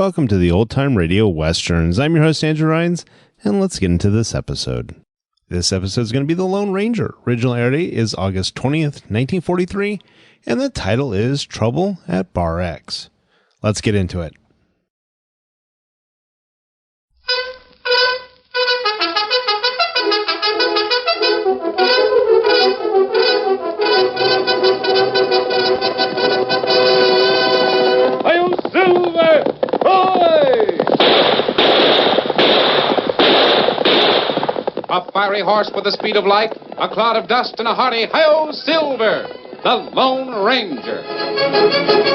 Welcome to the Old Time Radio Westerns. I'm your host, Andrew Rhynes, and let's get into this episode. This episode is going to be The Lone Ranger. Original air date is August 20th, 1943, and the title is Trouble at Bar X. Let's get into it. A fiery horse with the speed of light, a cloud of dust, and a hearty "Hi-Yo, Silver!" The Lone Ranger.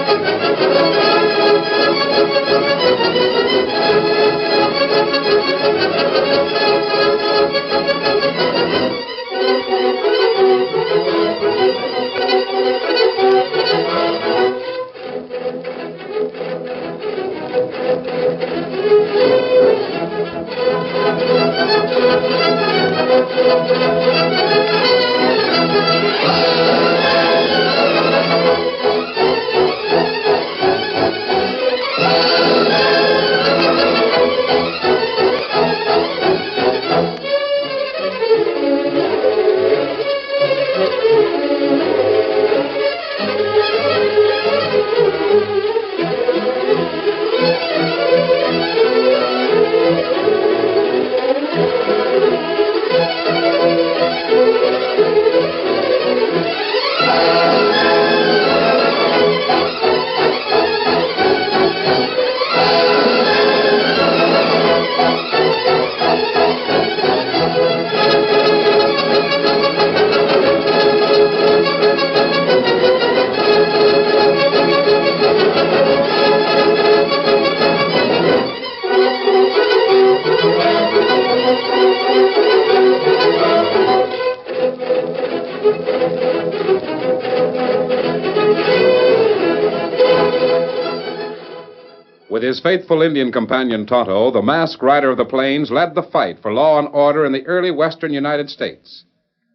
With his faithful Indian companion Tonto, the masked rider of the plains led the fight for law and order in the early western United States.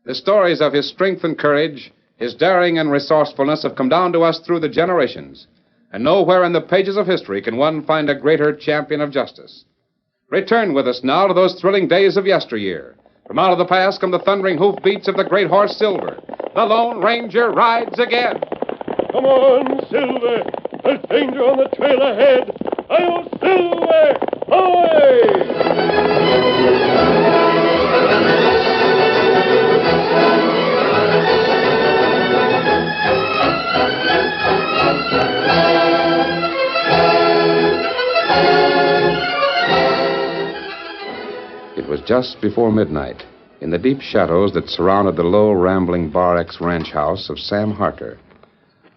The stories of his strength and courage, his daring and resourcefulness have come down to us through the generations, and nowhere in the pages of history can one find a greater champion of justice. Return with us now to those thrilling days of yesteryear. From out of the past come the thundering hoofbeats of the great horse Silver. The Lone Ranger rides again. Come on, Silver. There's danger on the trail ahead. Hi-Yo, Silver! Hi! It was just before midnight, in the deep shadows that surrounded the low, rambling Bar X ranch house of Sam Harker.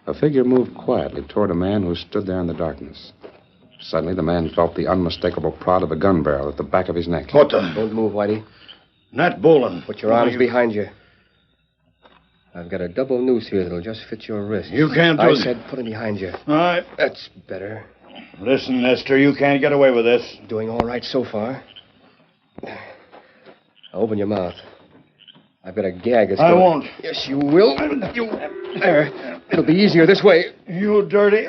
A figure moved quietly toward a man who stood there in the darkness. Suddenly, the man felt the unmistakable prod of a gun barrel at the back of his neck. What the? Don't move, Whitey. Nat Bolin. Put your arms behind you. I've got a double noose here that'll just fit your wrist. You can't do I it. said put him behind you. All right. That's better. Listen, Nestor, you can't get away with this. Doing all right so far. Now open your mouth. I've got a gag. I won't. Yes, you will. You... There. It'll be easier this way. You dirty...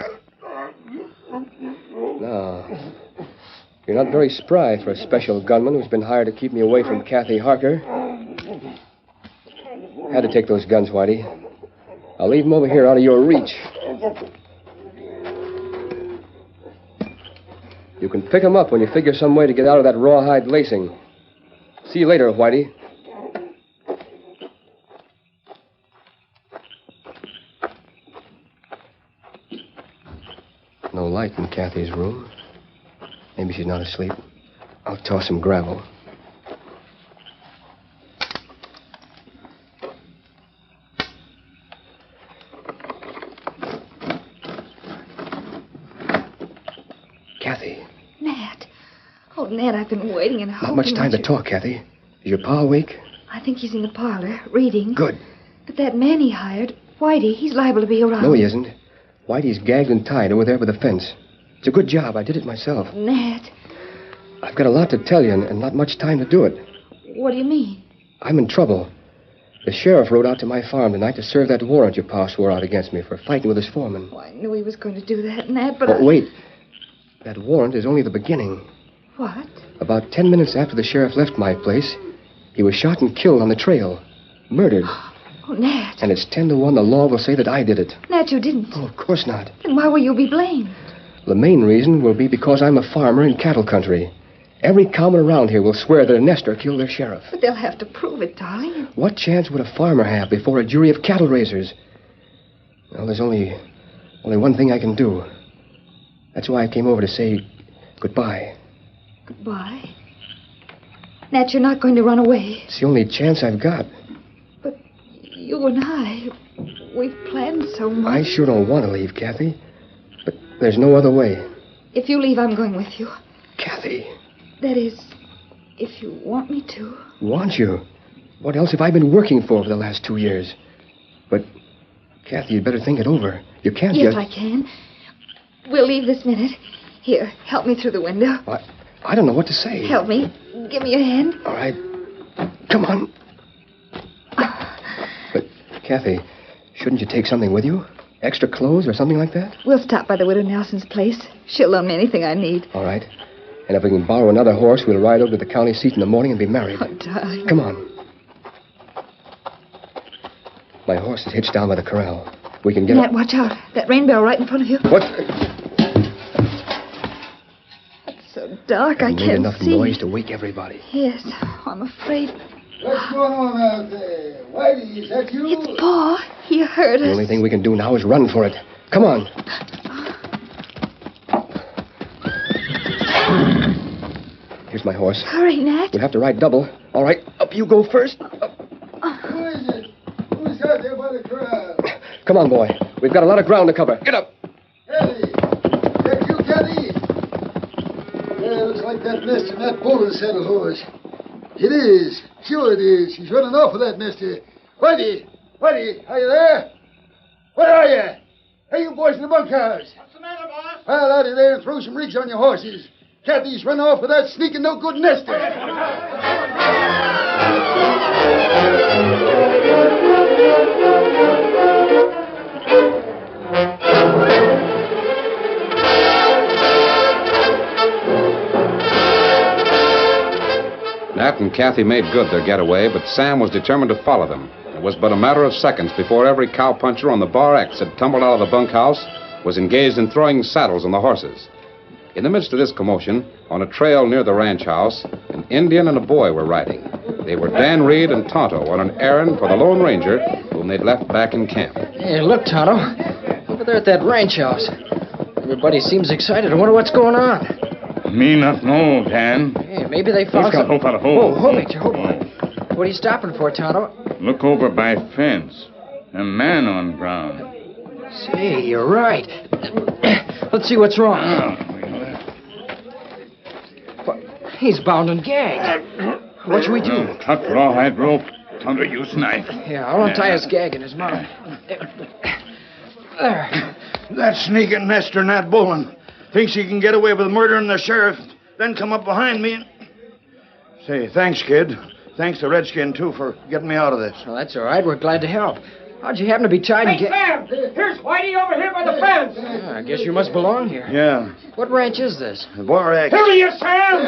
No. You're not very spry for a special gunman who's been hired to keep me away from Kathy Harker. Had to take those guns, Whitey. I'll leave them over here out of your reach. You can pick them up when you figure some way to get out of that rawhide lacing. See you later, Whitey. No light in Kathy's room. Maybe she's not asleep. I'll toss some gravel. Kathy. Nat. Oh, Nat, I've been waiting and hoping. Not much time to talk, Kathy. Is your pa awake? I think he's in the parlor, reading. Good. But that man he hired, Whitey, he's liable to be around. No, he isn't. Whitey's gagged and tied over there by the fence. It's a good job. I did it myself. Nat. I've got a lot to tell you and not much time to do it. What do you mean? I'm in trouble. The sheriff rode out to my farm tonight to serve that warrant your pa swore out against me for fighting with his foreman. Oh, I knew he was going to do that, Nat, but Oh, wait. That warrant is only the beginning. What? About 10 minutes after the sheriff left my place, he was shot and killed on the trail. Murdered. Oh, Nat. And it's 10 to 1 the law will say that I did it. Nat, you didn't. Oh, of course not. Then why will you be blamed? The main reason will be because I'm a farmer in cattle country. Every cowman around here will swear that a nester killed their sheriff. But they'll have to prove it, darling. What chance would a farmer have before a jury of cattle raisers? Well, there's only one thing I can do. That's why I came over to say goodbye. Goodbye? Nat, you're not going to run away. It's the only chance I've got. But you and I, we've planned so much. I sure don't want to leave, Kathy. But there's no other way. If you leave, I'm going with you. Kathy. That is, if you want me to. Want you? What else have I been working for the last 2 years? But, Kathy, you'd better think it over. You can't Yes, just... I can. We'll leave this minute. Here, help me through the window. I don't know what to say. Help me. Give me your hand. All right. Come on. But, Kathy, shouldn't you take something with you? Extra clothes or something like that? We'll stop by the Widow Nelson's place. She'll loan me anything I need. All right. And if we can borrow another horse, we'll ride over to the county seat in the morning and be married. Oh, darling. Come on. My horse is hitched down by the corral. We can get Nat, watch out. That rain barrel right in front of you. What? It's so dark, I made can't enough see. noise to wake everybody. Yes, I'm afraid. What's going on out there? Whitey, is that you? It's Pa. He heard us. The only thing we can do now is run for it. Come on. Here's my horse. Hurry, Nat. We'll have to ride double. All right, up you go first. Who is it? Who's out there by the crowd? Come on, boy. We've got a lot of ground to cover. Get up. Kathy! That you, Kathy? Yeah, looks like that nester, that bull saddle horse. It is. Sure it is. He's running off with that nester. Whitey! Whitey, are you there? Where are you? Hey, you boys in the bunkhouse. What's the matter, boss? Pile out of there and throw some rigs on your horses. Kathy's run off with that sneaking no-good nester. Nat and Kathy made good their getaway, but Sam was determined to follow them. It was but a matter of seconds before every cowpuncher on the Bar X had tumbled out of the bunkhouse, was engaged in throwing saddles on the horses. In the midst of this commotion, on a trail near the ranch house, an Indian and a boy were riding. They were Dan Reed and Tonto on an errand for the Lone Ranger, whom they'd left back in camp. Hey, look, Tonto. Over there at that ranch house. Everybody seems excited. I wonder what's going on. Me not know, Dan. Hey, maybe they found some... Hope out of Oh, hole. hold it, hold it. What are you stopping for, Tonto? Look over by fence. A man on ground. Say, you're right. Let's see what's wrong. He's bound and gagged. What should we do? Cut rawhide rope. Tonto use knife. Yeah, I'll untie his gag in his mouth. There. That sneaking nester, Nat Bolin, thinks he can get away with murdering the sheriff, then come up behind me and... Say, thanks, kid. Thanks to Redskin, too, for getting me out of this. Well, that's all right. We're glad to help. How'd you happen to be tied and Hey, Sam! Here's Whitey over here by the fence. I guess you must belong here. Yeah. What ranch is this? The Bar X. Here he is, Sam!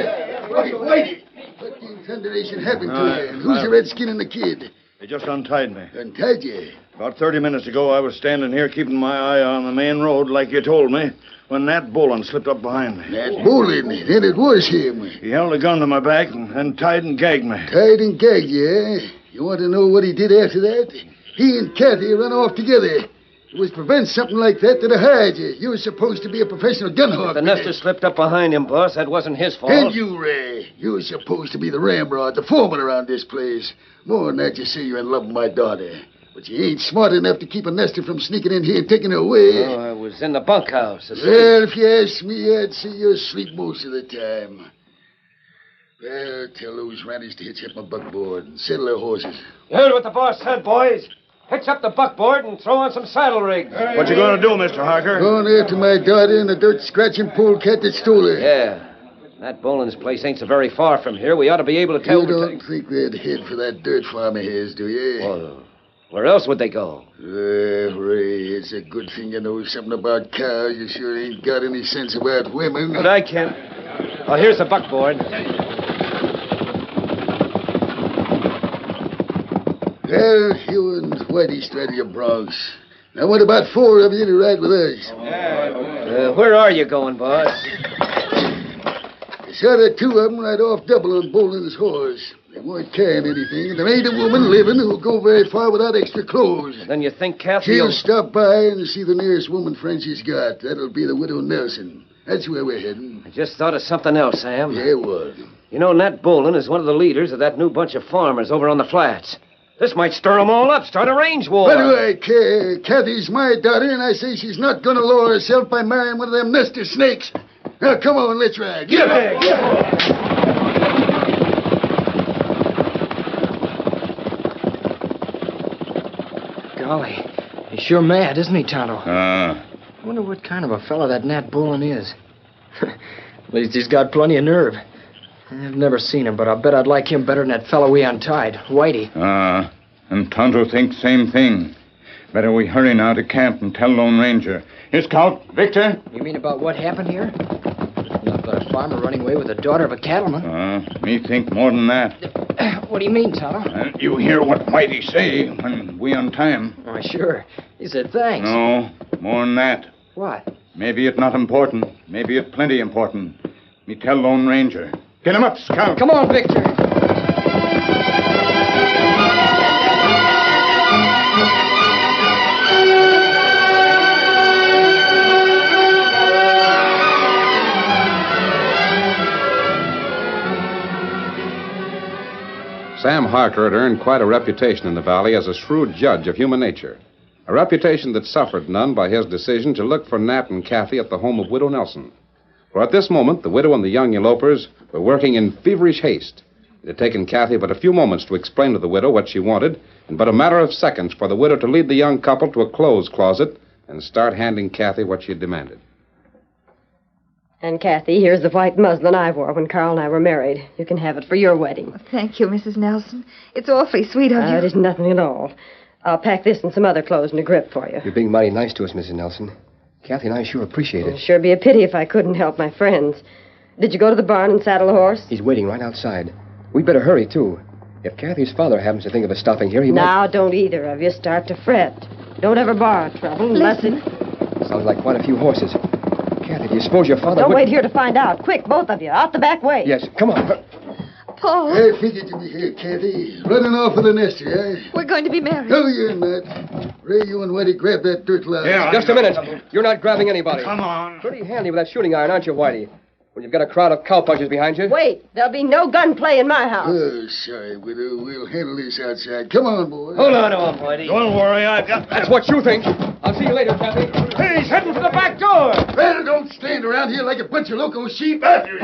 Whitey! What in thunderation happened to you? And who's the redskin and the kid? They just untied me. Untied you? About 30 minutes ago, I was standing here keeping my eye on the main road, like you told me, when Nat Bolin slipped up behind me. That Bolin, then it was him. He held a gun to my back and tied and gagged me. Tied and gagged you, eh? You want to know what he did after that? He and Kathy run off together. It was to prevent something like that to hide you. You were supposed to be a professional gun hawk. The nester slipped up behind him, boss. That wasn't his fault. And you, Ray. You were supposed to be the ramrod, the foreman around this place. More than that, you say you're in love with my daughter. But you ain't smart enough to keep a nester from sneaking in here and taking her away. Oh, I was in the bunkhouse. Well, if you ask me, I'd say you're asleep most of the time. Well, tell those ranchers to hitch up my buckboard and settle their horses. You heard what the boss said, boys. Hitch up the buckboard and throw on some saddle rigs. What you gonna do, Mr. Harker? Going after my daughter and the dirt-scratching polecat that stole her. Yeah. That Bolin's place ain't so very far from here. We ought to be able to tell... You don't think they'd head for that dirt farm of his, do you? Oh, Where else would they go? Ray, it's a good thing you know something about cows. You sure ain't got any sense about women. But I can't. Oh, here's the buckboard. Well, you and Whitey straddle your broncs. Now, what about 4 of you to ride with us? Where are you going, boss? I saw the 2 of them ride off double on Bolin's horse. They weren't carrying anything, and there ain't a woman living who'll go very far without extra clothes. Then you think Kathy She'll will... stop by and see the nearest woman friend she's got. That'll be the widow Nelson. That's where we're heading. I just thought of something else, Sam. Yeah, what? You know, Nat Bolin is one of the leaders of that new bunch of farmers over on the flats. This might stir them all up, start a range war. What do I care? Kathy's my daughter, and I say she's not going to lower herself by marrying one of them nester snakes. Now, come on, let's ride. Get back! Golly, he's sure mad, isn't he, Tonto? I wonder what kind of a fellow that Nat Bolin is. At least he's got plenty of nerve. I've never seen him, but I'll bet I'd like him better than that fellow we untied, Whitey. And Tonto thinks same thing. Better we hurry now to camp and tell Lone Ranger. Here, Scout. Victor? You mean about what happened here? Not but a farmer running away with the daughter of a cattleman. Me think more than that. What do you mean, Tonto? You hear what Whitey say when we untie him? Oh, sure. He said thanks. No, more than that. What? Maybe it not important. Maybe it plenty important. Me tell Lone Ranger. Get him up, Scout. Come on, Victor. Sam Harker had earned quite a reputation in the valley as a shrewd judge of human nature. A reputation that suffered none by his decision to look for Nat and Kathy at the home of Widow Nelson. For at this moment, the widow and the young elopers were working in feverish haste. It had taken Kathy but a few moments to explain to the widow what she wanted, and but a matter of seconds for the widow to lead the young couple to a clothes closet and start handing Kathy what she had demanded. And, Kathy, here's the white muslin I wore when Carl and I were married. You can have it for your wedding. Oh, thank you, Mrs. Nelson. It's awfully sweet of you. It isn't nothing at all. I'll pack this and some other clothes in a grip for you. You're being mighty nice to us, Mrs. Nelson. Kathy and I sure appreciate it. It'd sure be a pity if I couldn't help my friends. Did you go to the barn and saddle a horse? He's waiting right outside. We'd better hurry, too. If Kathy's father happens to think of us stopping here, he might... Now, don't either of you start to fret. Don't ever borrow trouble unless it... Sounds like quite a few horses. Kathy, do you suppose your father Don't would... wait here to find out. Quick, both of you. Out the back way. Yes, come on. Paul. I figured you'd be here, Kathy. Running off with the nester, eh? We're going to be married. No, you're not. Ray, you and Whitey grab that dirt line. Yeah, just a minute. You're not grabbing anybody. Come on. Pretty handy with that shooting iron, aren't you, Whitey? When you've got a crowd of cowpunchers behind you. Wait. There'll be no gunplay in my house. Oh, sorry, widow. We'll handle this outside. Come on, boy. Hold on to him, Whitey. Don't worry, I've got... That's what you think. I'll see you later, Kathy. Hey, he's heading for the back door. Well, don't stand around here like a bunch of loco sheep. After you.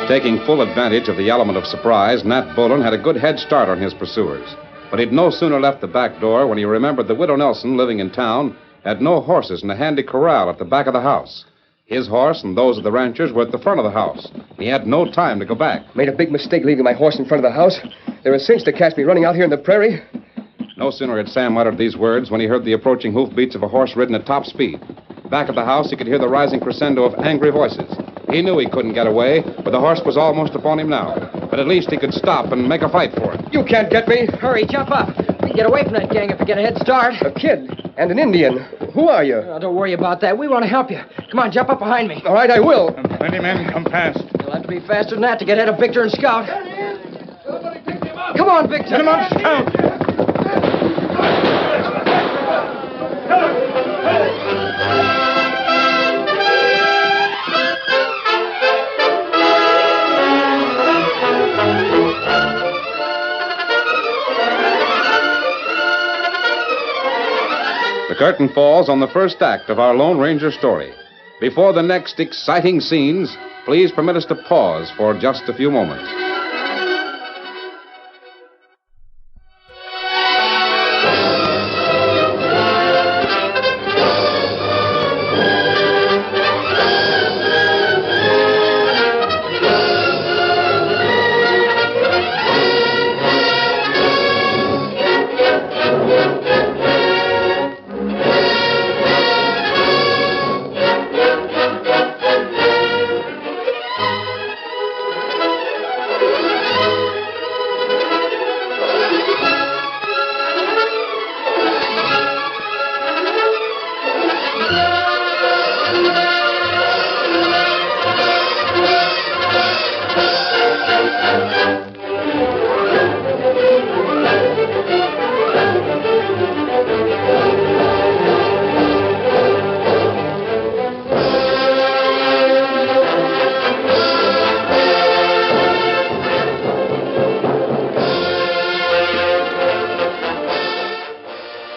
Taking full advantage of the element of surprise, Nat Bolin had a good head start on his pursuers. But he'd no sooner left the back door when he remembered that Widow Nelson, living in town, had no horses in a handy corral at the back of the house. His horse and those of the ranchers were at the front of the house. He had no time to go back. Made a big mistake leaving my horse in front of the house. They were a cinch to catch me running out here in the prairie. No sooner had Sam uttered these words when he heard the approaching hoofbeats of a horse ridden at top speed. Back at the house, he could hear the rising crescendo of angry voices. He knew he couldn't get away, but the horse was almost upon him now. But at least he could stop and make a fight for it. You can't get me. Hurry, jump up. We can get away from that gang if we get a head start. A kid and an Indian. Who are you? Oh, don't worry about that. We want to help you. Come on, jump up behind me. All right, I will. Plenty men come past. You'll have to be faster than that to get ahead of Victor and Scout. Come on, Victor. Get him up, Scout. The curtain falls on the first act of our Lone Ranger story. Before the next exciting scenes, please permit us to pause for just a few moments.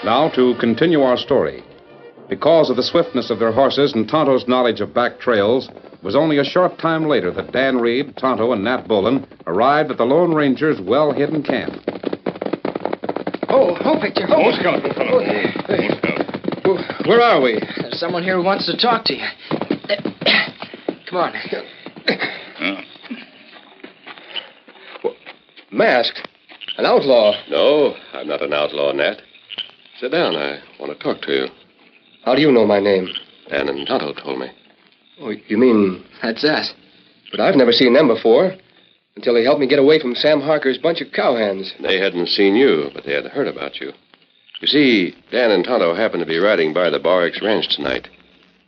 Now, to continue our story. Because of the swiftness of their horses and Tonto's knowledge of back trails, it was only a short time later that Dan Reed, Tonto, and Nat Bullen arrived at the Lone Ranger's well-hidden camp. Oh, picture. Oh, Scout, old fellow. Where are we? There's someone here who wants to talk to you. Come on. Masked? An outlaw? No, I'm not an outlaw, Nat. Sit down. I want to talk to you. How do you know my name? Dan and Tonto told me. Oh, you mean... That's us. But I've never seen them before. Until they helped me get away from Sam Harker's bunch of cowhands. They hadn't seen you, but they had heard about you. You see, Dan and Tonto happened to be riding by the Barracks Ranch tonight.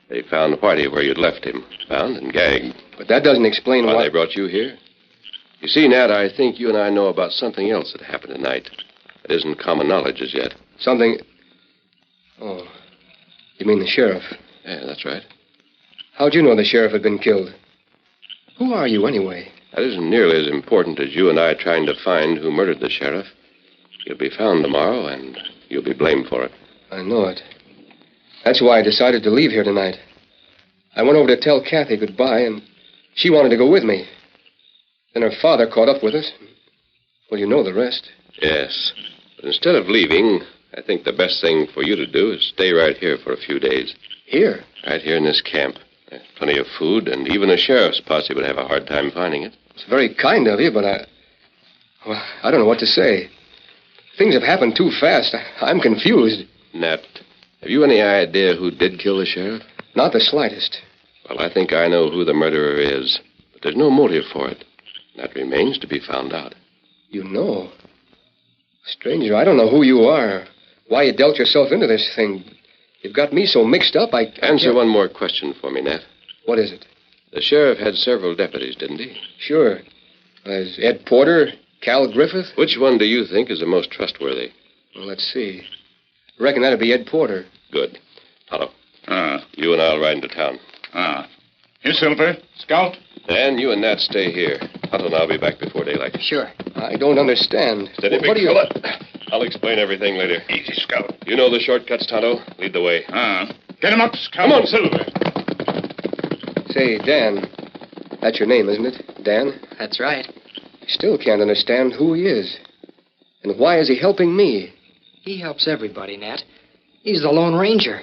They found Whitey where you'd left him, bound and gagged. But that doesn't explain why they brought you here. You see, Nat, I think you and I know about something else that happened tonight. It isn't common knowledge as yet. Something... Oh, you mean the sheriff? Yeah, that's right. How'd you know the sheriff had been killed? Who are you, anyway? That isn't nearly as important as you and I trying to find who murdered the sheriff. You'll be found tomorrow, and you'll be blamed for it. I know it. That's why I decided to leave here tonight. I went over to tell Kathy goodbye, and she wanted to go with me. Then her father caught up with us. Well, you know the rest. Yes. But instead of leaving, I think the best thing for you to do is stay right here for a few days. Here? Right here in this camp. There's plenty of food, and even a sheriff's posse would have a hard time finding it. It's very kind of you, but I don't know what to say. Things have happened too fast. I'm confused. Nat, have you any idea who did kill the sheriff? Not the slightest. Well, I think I know who the murderer is, but there's no motive for it. That remains to be found out. You know? Stranger, I don't know who you are, why you dealt yourself into this thing. You've got me so mixed up, I Answer one more question for me, Nat. What is it? The sheriff had several deputies, didn't he? Sure. There's Ed Porter, Cal Griffith. Which one do you think is the most trustworthy? Well, let's see. Reckon that'd be Ed Porter. Good. Tonto. You and I'll ride into town. Here, Silver. Scout. Dan, you and Nat stay here. Tonto and I'll be back before daylight. Sure. I don't understand. Steady, big fella. I'll explain everything later. Easy, Scout. You know the shortcuts, Tonto. Lead the way. Get him up, Scout. Come on, Silver. Say, Dan. That's your name, isn't it? Dan? That's right. I still can't understand who he is. And why is he helping me? He helps everybody, Nat. He's the Lone Ranger.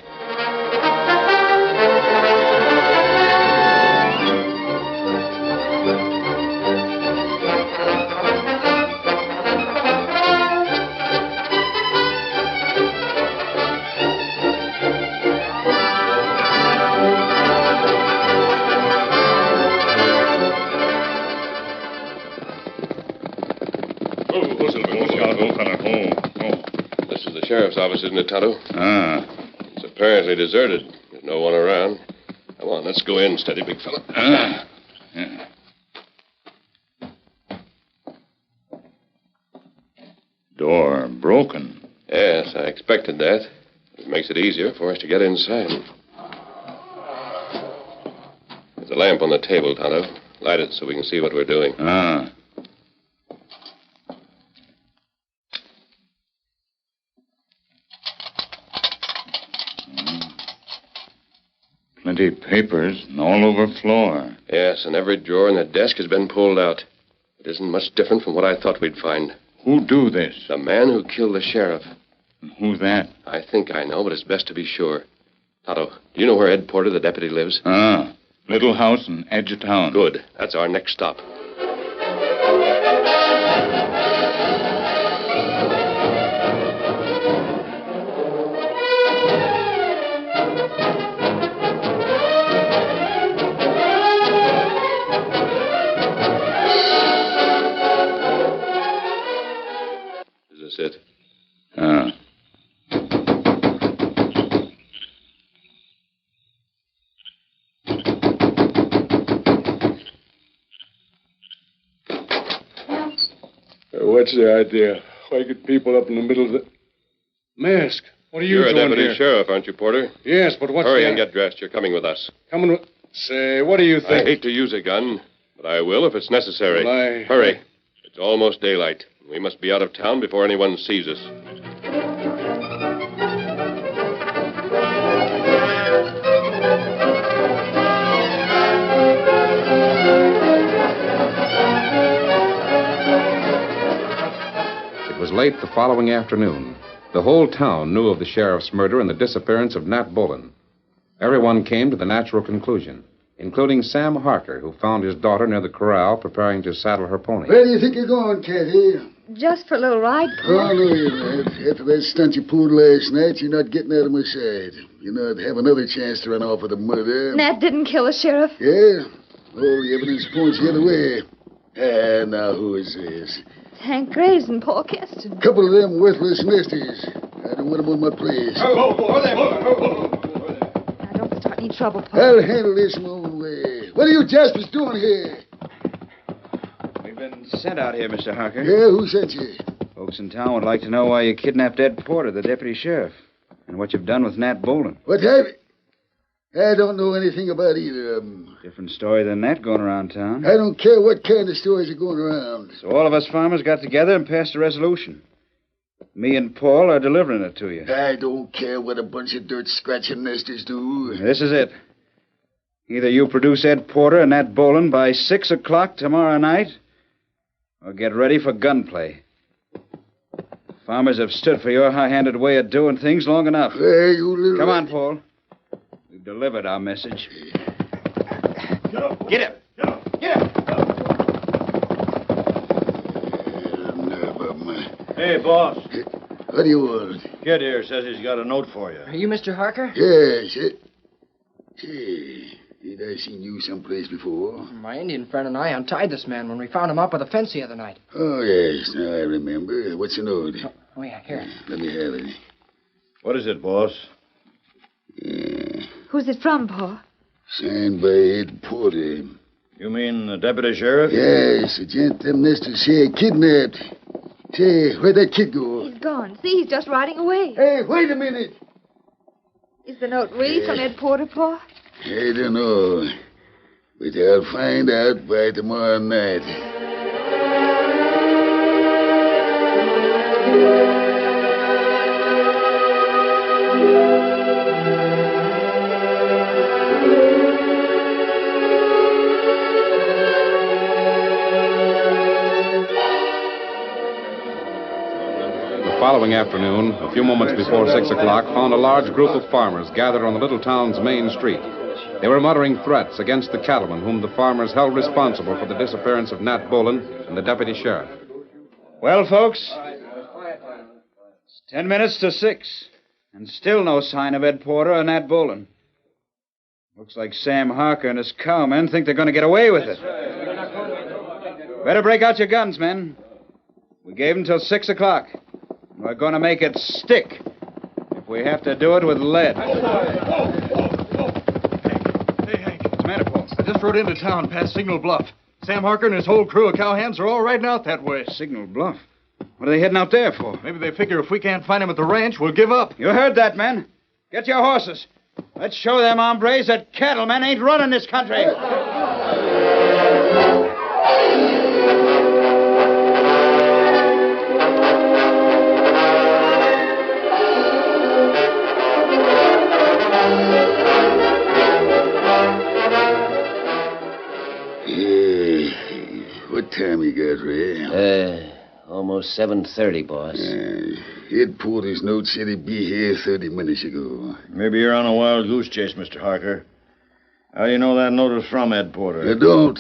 This is the sheriff's office, isn't it, Tonto? It's apparently deserted. There's no one around. Come on, let's go in. Steady, big fella. Yeah. Door broken. Yes, I expected that. It makes it easier for us to get inside. There's a lamp on the table, Tonto. Light it so we can see what we're doing. Plenty of papers and all over floor. Yes, and every drawer in the desk has been pulled out. It isn't much different from what I thought we'd find. Who do this? The man who killed the sheriff. And who's that? I think I know, but it's best to be sure. Tonto, do you know where Ed Porter, the deputy, lives? Little house in edge of town. Good. That's our next stop. Is this it? What's the idea? Why get people up in the middle of the... Mask, what are you You're doing a deputy here? sheriff, aren't you, Porter? Yes, but what's Hurry the... and get dressed. You're coming with us. Coming with... Say, what do you think? I hate to use a gun, but I will if it's necessary. Well, Hurry. It's almost daylight. We must be out of town before anyone sees us. It was late the following afternoon. The whole town knew of the sheriff's murder and the disappearance of Nat Bullen. Everyone came to the natural conclusion, including Sam Harker, who found his daughter near the corral preparing to saddle her pony. Where do you think you're going, Kathy? Just for a little ride, Pa. Oh, no, you're not. After that stunt you pulled last night, you're not getting out of my sight. You're not have another chance to run off with a murder. Nat didn't kill the sheriff. Yeah? All the evidence points the other way. Now who is this? Hank Graves and Paul Keston. Couple of them worthless nesters. I don't want them on my place. Now, don't start any trouble, Paul. I'll handle this my own way. What are you Jaspers doing here? We've been sent out here, Mr. Harker. Yeah, who sent you? Folks in town would like to know why you kidnapped Ed Porter, the deputy sheriff, and what you've done with Nat Bolden. What have you? I don't know anything about either of them. Different story than that going around town. I don't care what kind of stories are going around. So all of us farmers got together and passed a resolution. Me and Paul are delivering it to you. I don't care what a bunch of dirt-scratching nesters do. This is it. Either you produce Ed Porter and Nat Bolden by 6 o'clock tomorrow night, or get ready for gunplay. Farmers have stood for your high-handed way of doing things long enough. Hey, you little... Come on, Paul. We've delivered our message. Get him! Get him! Hey, boss. What do you want? Kid here says he's got a note for you. Are you Mr. Harker? Yes. Hey, did I seen you someplace before? My Indian friend and I untied this man when we found him up with a fence the other night. Oh, yes. Now I remember. What's the note? Oh, yeah, here. Let me have it. What is it, boss? Who's it from, Pa? Signed by Ed Porter. You mean the deputy sheriff? Yes, the gent them nesters say kidnapped. Say, where'd that kid go? He's gone. See, he's just riding away. Hey, wait a minute. Is the note really from Ed Porter, Pa? I don't know. But I'll find out by tomorrow night. The following afternoon, a few moments before 6 o'clock, found a large group of farmers gathered on the little town's main street. They were muttering threats against the cattlemen whom the farmers held responsible for the disappearance of Nat Bolden and the deputy sheriff. Well, folks, it's 10 minutes to 6, and still no sign of Ed Porter or Nat Bolden. Looks like Sam Harker and his cowmen think they're going to get away with it. Better break out your guns, men. We gave them till 6 o'clock. We're going to make it stick if we have to do it with lead. Hey, Hank. What's the matter, Paul? I just rode into town past Signal Bluff. Sam Harker and his whole crew of cowhands are all riding out that way. Signal Bluff? What are they heading out there for? Maybe they figure if we can't find him at the ranch, we'll give up. You heard that, men. Get your horses. Let's show them hombres that cattlemen ain't running this country. What time you got, Ray? Almost 7:30, boss. Ed Porter's note said he'd be here 30 minutes ago. Maybe you're on a wild goose chase, Mr. Harker. How do you know that note was from Ed Porter? I don't.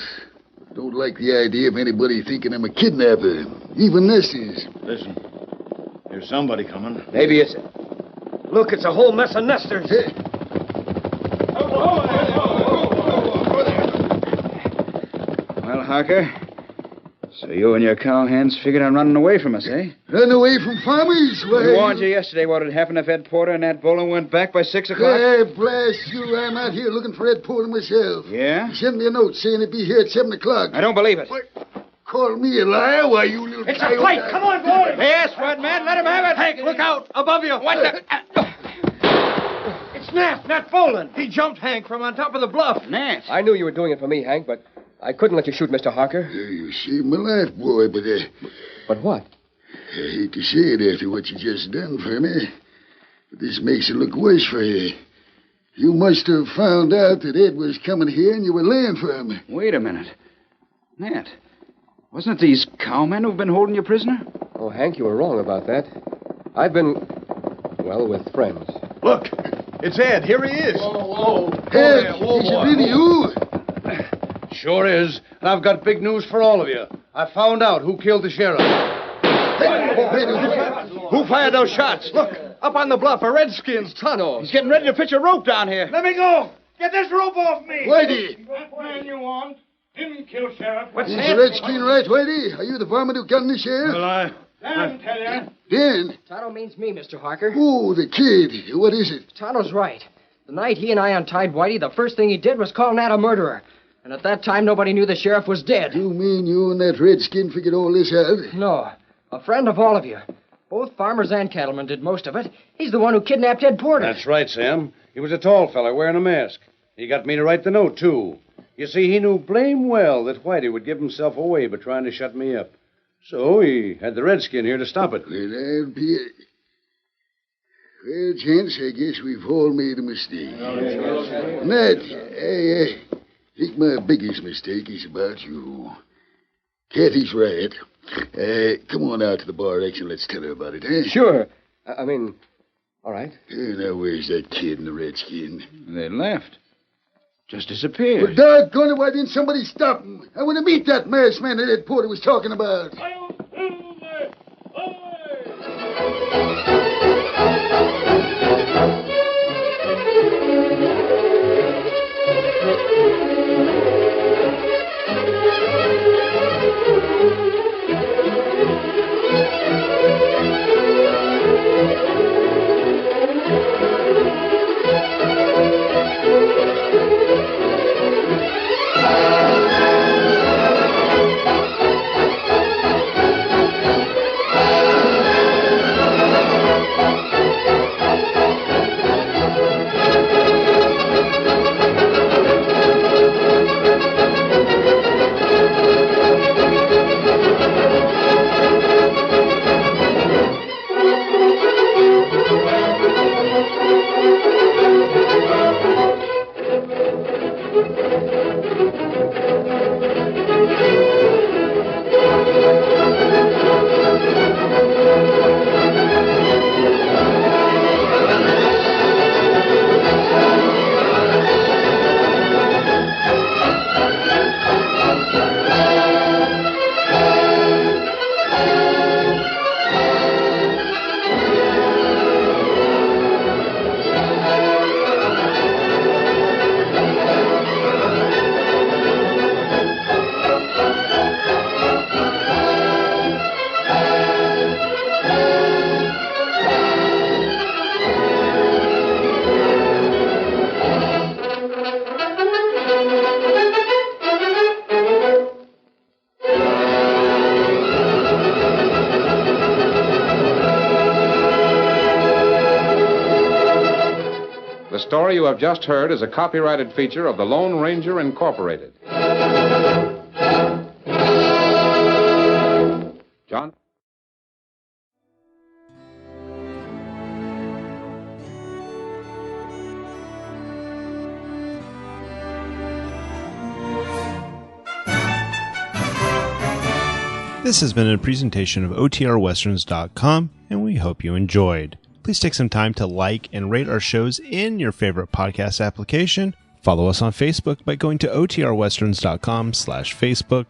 Don't like the idea of anybody thinking I'm a kidnapper. Even nesters. Listen. There's somebody coming. Maybe it's... Look, it's a whole mess of nesters. Well, Harker, so you and your cowhands figured on running away from us, eh? Run away from farmers? Why? We warned you yesterday what would happen if Ed Porter and Nat Bolden went back by 6 o'clock. Hey, blast you. I'm out here looking for Ed Porter myself. Yeah? He sent me a note saying he'd be here at 7 o'clock. I don't believe it. What? Call me a liar? Why, you little... It's a fight! Come on, boys! Yes, Red Man, let him have it! Hank, look out! Above you! What the... It's Nat Bolden! He jumped Hank from on top of the bluff. Nat? I knew you were doing it for me, Hank, but I couldn't let you shoot Mr. Harker. You saved my life, boy, but... But what? I hate to say it after what you just done for me, but this makes it look worse for you. You must have found out that Ed was coming here and you were laying for him. Wait a minute. Nat, wasn't it these cowmen who've been holding you prisoner? Oh, Hank, you were wrong about that. I've been, well, with friends. Look, it's Ed. Here he is. Whoa. Ed, is it really you? Sure is. And I've got big news for all of you. I found out who killed the sheriff. Who fired those shots? Look, up on the bluff, a redskin. It's Tonto. He's getting ready to pitch a rope down here. Let me go. Get this rope off me. Whitey. That man you want didn't kill Sheriff. Is the redskin right, Whitey? Are you the varmint who got in the sheriff? Well, Dan, tell ya. Dan? Tonto means me, Mr. Harker. Oh, the kid. What is it? Tonto's right. The night he and I untied Whitey, the first thing he did was call Nat a murderer. And at that time, nobody knew the sheriff was dead. You mean you and that redskin figured all this out? No. A friend of all of you. Both farmers and cattlemen did most of it. He's the one who kidnapped Ed Porter. That's right, Sam. He was a tall fella wearing a mask. He got me to write the note, too. You see, he knew blame well that Whitey would give himself away by trying to shut me up. So he had the redskin here to stop it. Well, I'll be... Well, gents, I guess we've all made a mistake. Ned, I think my biggest mistake is about you. Kathy's right. Come on out to the bar, X, and let's tell her about it, eh? Sure. I mean, all right. Now, where's that kid in the redskin? They left. Just disappeared. Well, doggone it, why didn't somebody stop him? I want to meet that masked man that Ed Porter was talking about. The story you have just heard is a copyrighted feature of the Lone Ranger Incorporated. John? This has been a presentation of OTRWesterns.com, and we hope you enjoyed. Please take some time to like and rate our shows in your favorite podcast application. Follow us on Facebook by going to OTRWesterns.com/Facebook.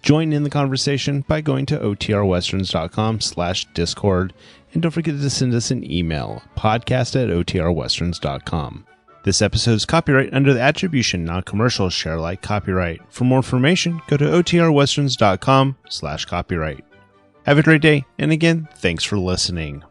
Join in the conversation by going to OTRWesterns.com/Discord. And don't forget to send us an email, podcast@OTRWesterns.com. This episode is copyright under the Attribution Non-Commercial Share Alike copyright. For more information, go to OTRWesterns.com/copyright. Have a great day, and again, thanks for listening.